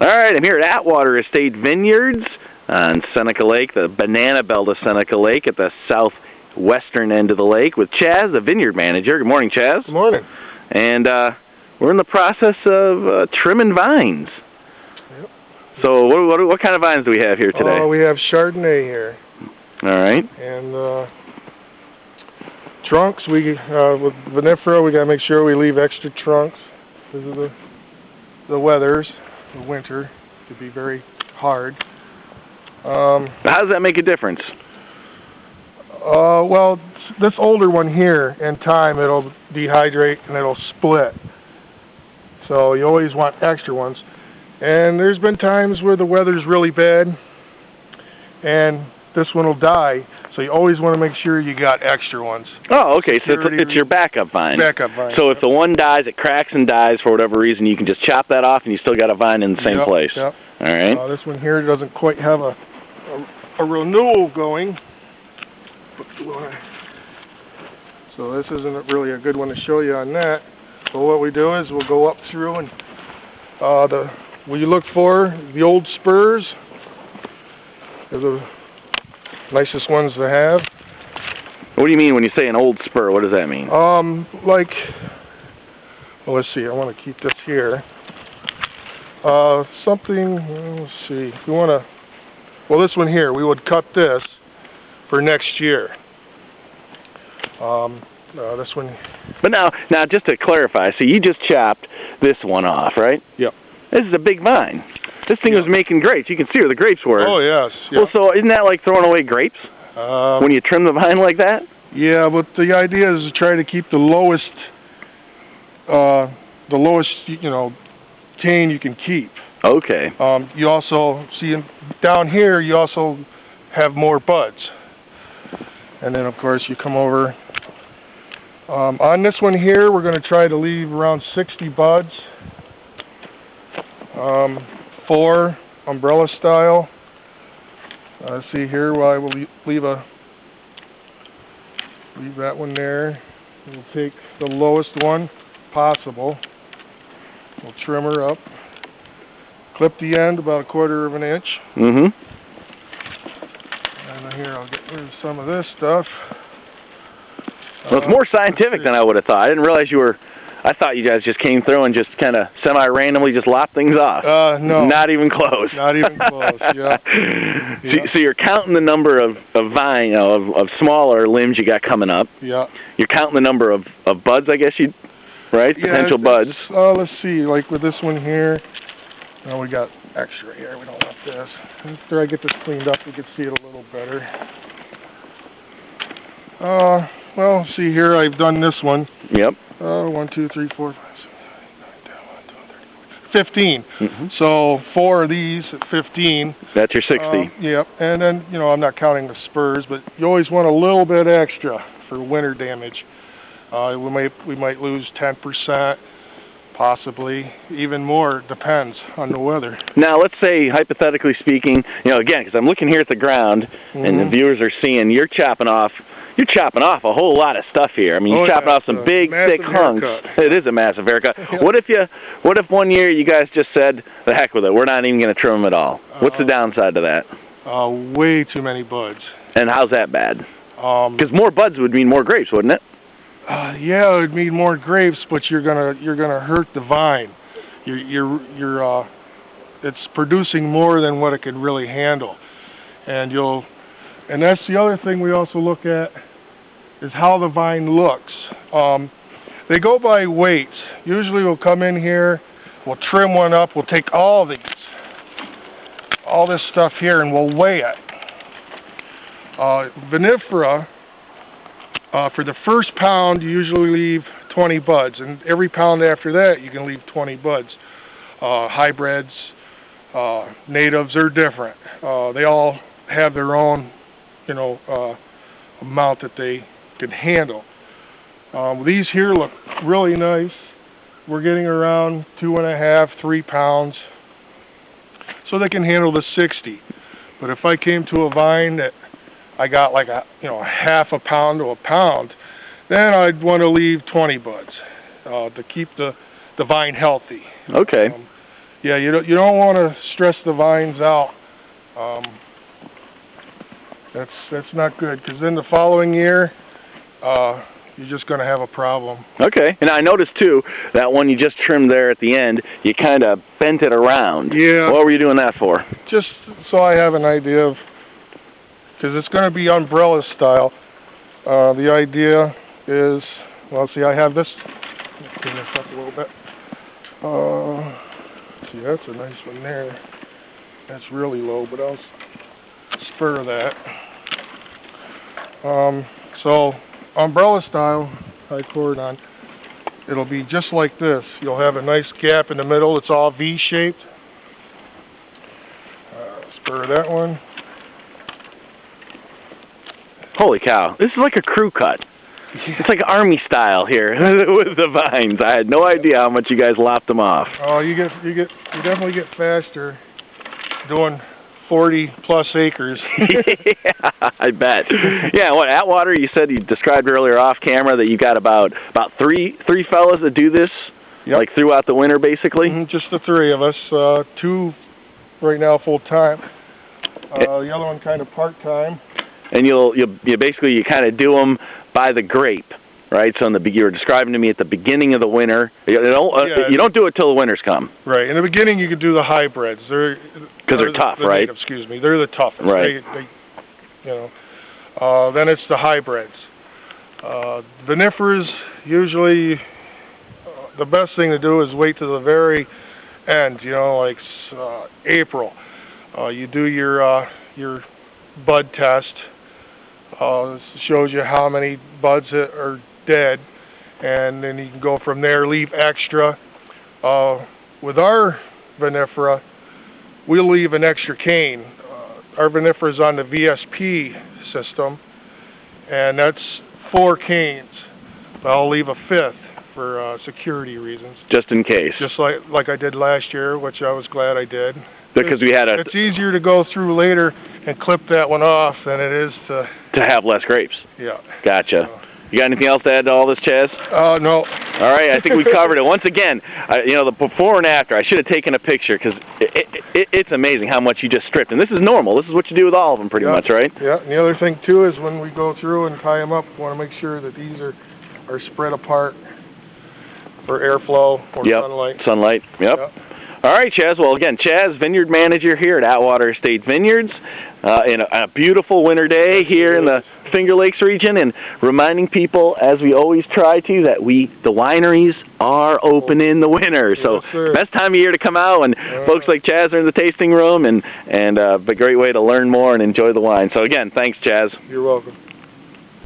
All right, I'm here at Atwater Estate Vineyards on Seneca Lake, the banana belt of Seneca Lake at the southwestern end of the lake with Chaz, the Vineyard Manager. Good morning, Chaz. Good morning. And we're in the process of trimming vines. Yep. So what kind of vines do we have here today? We have Chardonnay here. All right. And trunks, with vinifera, we got to make sure we leave extra trunks because of the weathers. The winter could be very hard. How does that make a difference? Well, this older one here, in time, it'll dehydrate and it'll split. So you always want extra ones. And there's been times where the weather's really bad, and this one will die. So you always want to make sure you got extra ones. Oh, okay. So it's your backup vine. Backup vine. So if the one dies, it cracks and dies for whatever reason, you can just chop that off, and you still got a vine in the same place. Yep. All right. This one here doesn't quite have a renewal going. So this isn't really a good one to show you on that. So what we do is we'll go up through and what you look for, the old spurs. They're the nicest ones to have. What do you mean when you say an old spur? What does that mean? Well, let's see. I want to keep this here. Let's see. If we want to, well, this one here, we would cut this for next year. This one. But now, just to clarify, so you just chopped this one off, right? Yep. This is a big vine. This thing was making grapes. You can see where the grapes were. Oh, yes. Yep. Well, so isn't that like throwing away grapes when you trim the vine like that? Yeah, but the idea is to try to keep the lowest, cane you can keep. Okay. You also see down here. You also have more buds, and then of course you come over. On this one here, we're going to try to leave around 60 buds. 4 umbrella style. See here, well, I will leave that one there. We'll take the lowest one possible. We'll trim her up. Clip the end about 1/4 of an inch. Mm-hmm. And here I'll get rid of some of this stuff. Well, it's more scientific than I would have thought. I didn't realize I thought you guys just came through and just kind of semi-randomly just lopped things off. No. Not even close. Not even close, yeah. So you're counting the number of smaller limbs you got coming up. Yeah. You're counting the number of buds, I guess right? Yeah, potential buds. Let's see, like with this one here, we got extra here. We don't want this. After I get this cleaned up, we can see it a little better. Well, see here, I've done this one. Yep. 1, 2, 3, 4, 5, 6, 7, 8, 9, 10, 11, 12, 13. 15. Mm-hmm. So 4 of these at 15. That's your 60. Yep. And then, I'm not counting the spurs, but you always want a little bit extra for winter damage. We might lose 10%, possibly even more. It depends on the weather. Now, let's say, hypothetically speaking, again, because I'm looking here at the ground, and the viewers are seeing you're chopping off a whole lot of stuff here. I mean, you're chopping off some big, thick hunks. It is a massive haircut. Yeah. What if one year you guys just said, the heck with it, we're not even going to trim them at all? What's the downside to that? Way too many buds. And how's that bad? Because more buds would mean more grapes, wouldn't it? Yeah, it would mean more grapes, but you're gonna hurt the vine. It's producing more than what it can really handle, and that's the other thing we also look at is how the vine looks. They go by weights. Usually we'll come in here, we'll trim one up, we'll take all this stuff here, and we'll weigh it. Vinifera, for the first pound, you usually leave 20 buds, and every pound after that, you can leave 20 buds. Hybrids, natives are different. They all have their own amount that they can handle. These here look really nice. We're getting around 2.5, 3 pounds, so they can handle the 60. But if I came to a vine that I got like a half a pound to a pound, then I'd want to leave 20 buds to keep the vine healthy. Okay. Yeah, you don't want to stress the vines out. That's not good, because then the following year, you're just going to have a problem. Okay, and I noticed too that one you just trimmed there at the end, you kind of bent it around. Yeah. What were you doing that for? Just so I have an idea of, because it's going to be umbrella style. The idea is, well, see, I have this. Let's clean this up a little bit. See, that's a nice one there. That's really low, but I'll spur that. So umbrella style, high cordon, it'll be just like this. You'll have a nice gap in the middle. It's all V-shaped. Spur that one. Holy cow! This is like a crew cut. It's like Army style here with the vines. I had no idea how much you guys lopped them off. Oh, you definitely get faster doing 40+ acres. Yeah, I bet. Yeah, what, Atwater, you said, you described earlier off camera that you got about three fellas that do this, yep, like throughout the winter, basically? Just the three of us. 2 right now full-time. The other one kind of part-time. And you basically kind of do them by the grape, right? So you were describing to me at the beginning of the winter. You don't do it till the winters come. Right. In the beginning, you could do the hybrids. Because they're tough, right? Excuse me. They're the toughest. Right. Then it's the hybrids. Vinifers, usually the best thing to do is wait to the very end, like April. You do your bud test. Shows you how many buds are dead, and then you can go from there, leave extra. With our vinifera, we'll leave an extra cane. Our vinifera is on the VSP system, and that's 4 canes. I'll leave a 5th for security reasons. Just in case. Just like I did last year, which I was glad I did. Because it's easier to go through later and clip that one off than it is to have less grapes. Yeah. Gotcha. You got anything else to add to all this, Chaz? No. All right, I think we covered it. Once again, the before and after, I should have taken a picture, because it's amazing how much you just stripped. And this is normal. This is what you do with all of them pretty much, right? Yeah, and the other thing, too, is when we go through and tie them up, we want to make sure that these are spread apart for airflow or sunlight. Sunlight, yep. All right, Chaz. Well, again, Chaz, Vineyard Manager here at Atwater Estate Vineyards, in a beautiful winter day here in the Finger Lakes region, and reminding people, as we always try to, that the wineries are open in the winter. So, best time of year to come out, and folks like Chaz are in the tasting room, and a great way to learn more and enjoy the wine. So, again, thanks, Chaz. You're welcome.